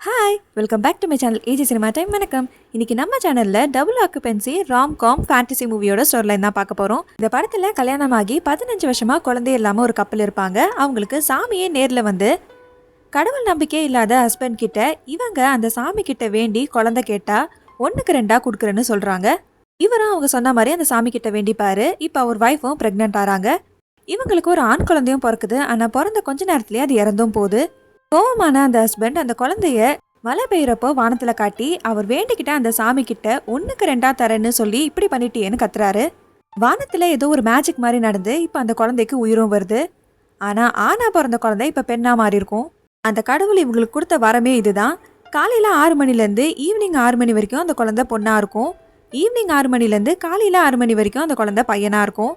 Hi welcome back to my channel AG cinema time. வணக்கம். இன்னைக்கு நம்ம சேனலில் டபுள் ஆக்குபென்சி ராம்காம் ஃபேண்டசி மூவியோட ஸ்டோரி லைன் தான் பார்க்க போகிறோம். இந்த படத்தில் கல்யாணமாகி 15 வருஷமாக குழந்தை இல்லாமல் ஒரு கப்பல் இருப்பாங்க. அவங்களுக்கு சாமியே நேரில் வந்து கடவுள் நம்பிக்கை இல்லாத ஹஸ்பண்ட் கிட்ட இவங்க அந்த சாமி கிட்ட வேண்டி குழந்தை கேட்டால் 1க்கு 2 கொடுக்குறேன்னு சொல்கிறாங்க. இவரும் அவங்க சொன்ன மாதிரி அந்த சாமி கிட்ட வேண்டிப்பாரு. இப்போ அவர் ஒய்ஃபும் ப்ரெக்னென்ட் ஆகிறாங்க. இவங்களுக்கு ஒரு ஆண் குழந்தையும் பிறக்குது. ஆனால் பிறந்த கொஞ்ச நேரத்துலேயே அது இறந்தும் போகுது. கோவமான அந்த ஹஸ்பண்ட் அந்த குழந்தைய மழை பெய்யறப்போ வானத்துல காட்டி அவர் வேண்டிக்கிட்ட அந்த சாமி கிட்ட 1க்கு 2 தரேன்னு சொல்லி இப்படி பண்ணிட்டியேன்னு கத்துறாரு. வானத்துல ஏதோ ஒரு மேஜிக் மாதிரி நடந்து இப்ப அந்த குழந்தைக்கு உயிரும் வருது. ஆனா ஆனா பிறந்த குழந்தை இப்ப பெண்ணா மாறி இருக்கும். அந்த கடவுள் இவங்களுக்கு கொடுத்த வரமே இதுதான். காலையில 6 மணிலேருந்து ஈவினிங் 6 மணி வரைக்கும் அந்த குழந்தை பொண்ணா இருக்கும். ஈவினிங் 6 மணிலேருந்து காலையில 6 மணி வரைக்கும் அந்த குழந்தை பையனா இருக்கும்.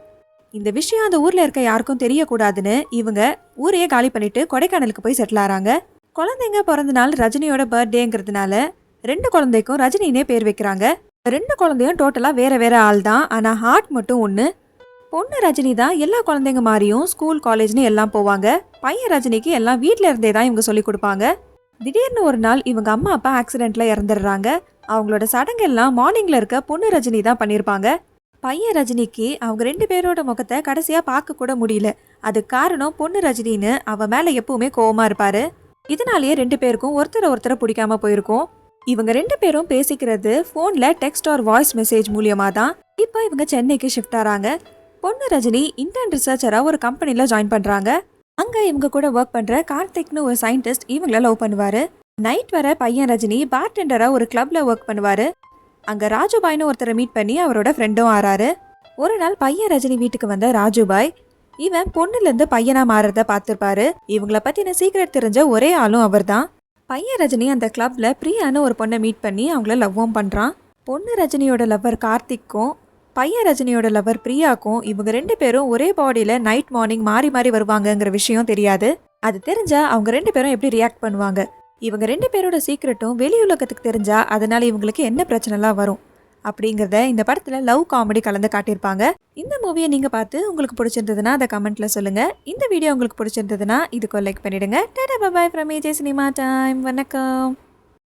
இந்த விஷயம் அந்த ஊர்ல இருக்க யாருக்கும் தெரியக்கூடாதுன்னு இவங்க ஊரையே காலி பண்ணிட்டு கொடைக்கானலுக்கு போய் செட்டில் ஆறாங்க. குழந்தைங்க பிறந்த நாள் ரஜினியோட பர்த்டேங்கிறதுனால 2 குழந்தைக்கும் ரஜினினே பேர் வைக்கிறாங்க. 2 குழந்தையும் டோட்டலா வேற வேற ஆள் தான். ஆனா ஹார்ட் மட்டும் ஒன்று. பொண்ணு ரஜினி தான் எல்லா குழந்தைங்க மாதிரியும் ஸ்கூல் காலேஜ்னு எல்லாம் போவாங்க. பையன் ரஜினிக்கு எல்லாம் வீட்டில இருந்தே தான் இவங்க சொல்லி கொடுப்பாங்க. திடீர்னு ஒரு நாள் இவங்க அம்மா அப்பா ஆக்சிடென்ட்ல இறந்துடுறாங்க. அவங்களோட சடங்கெல்லாம் மார்னிங்ல இருக்க பொண்ணு ரஜினி தான் பண்ணியிருப்பாங்க. பையன் ரஜினிக்கு அவங்க 2 பேரோட முகத்தை கடைசியா பார்க்க கூட முடியல. அது காரணம் பொண்ணு ரஜினின்னு அவ மேல எப்பவுமே கோவமா இருப்பாரு. இதனாலேயே 2 பேருக்கும் ஒருத்தரை பிடிக்காம போயிருக்கும். இவங்க 2 பேரும் பேசிக்கிறது போன்ல டெக்ஸ்ட் ஆர் வாய்ஸ் மெசேஜ் மூலியமா தான். இப்போ இவங்க சென்னைக்கு ஷிஃப்ட் ஆறாங்க. பொண்ணு ரஜினி இன்டர்ன் ரிசர்ச்சரா ஒரு கம்பெனில ஜாயின் பண்றாங்க. அங்க இவங்க கூட ஒர்க் பண்ற கார்த்திக்னு ஒரு சயின்டிஸ்ட் இவங்கள லவ் பண்ணுவாரு. நைட் வர பையன் ரஜினி பார்டெண்டரா ஒரு கிளப்ல ஒர்க் பண்ணுவாரு. அங்க ராஜுபாய்னு ஒருத்தரை மீட் பண்ணி அவரோட ஃப்ரெண்டும் ஆறாரு. ஒரு நாள் பையன் ரஜினி வீட்டுக்கு வந்த ராஜுபாய் இவன் பொண்ணுல இருந்து பையனா மாறத பார்த்திருப்பாரு. இவங்கள பத்தின சீக்ரெட் தெரிஞ்ச ஒரே ஆளும் அவர் தான். பையன் ரஜினி அந்த கிளப்ல பிரியான்னு ஒரு பொண்ணை மீட் பண்ணி அவங்கள லவ்வும் பண்றான். பொண்ணு ரஜினியோட லவ்வர் கார்த்திக்கும் பையன் ரஜினியோட லவ்வர் பிரியாக்கும் இவங்க 2 பேரும் ஒரே பாடியில நைட் மார்னிங் மாறி மாறி வருவாங்கங்கிற விஷயம் தெரியாது. அது தெரிஞ்சா அவங்க 2 பேரும் எப்படி ரியாக்ட் பண்ணுவாங்க, இவங்க 2 பேரோட சீக்ரெட்டும் வெளி உலகத்துக்கு தெரிஞ்சா அதனால இவங்களுக்கு என்ன பிரச்சனைலாம் வரும் அப்படிங்கிறத இந்த படத்துல லவ் காமெடி கலந்து காட்டியிருப்பாங்க. இந்த மூவியை நீங்க பார்த்து உங்களுக்கு பிடிச்சிருந்ததுன்னா அதை கமெண்ட்ல சொல்லுங்க. இந்த வீடியோ உங்களுக்கு பிடிச்சிருந்ததுன்னா இதுக்கு லைக் பண்ணிடுங்க. Tata bye bye from AJ cinema time. வணக்கம்.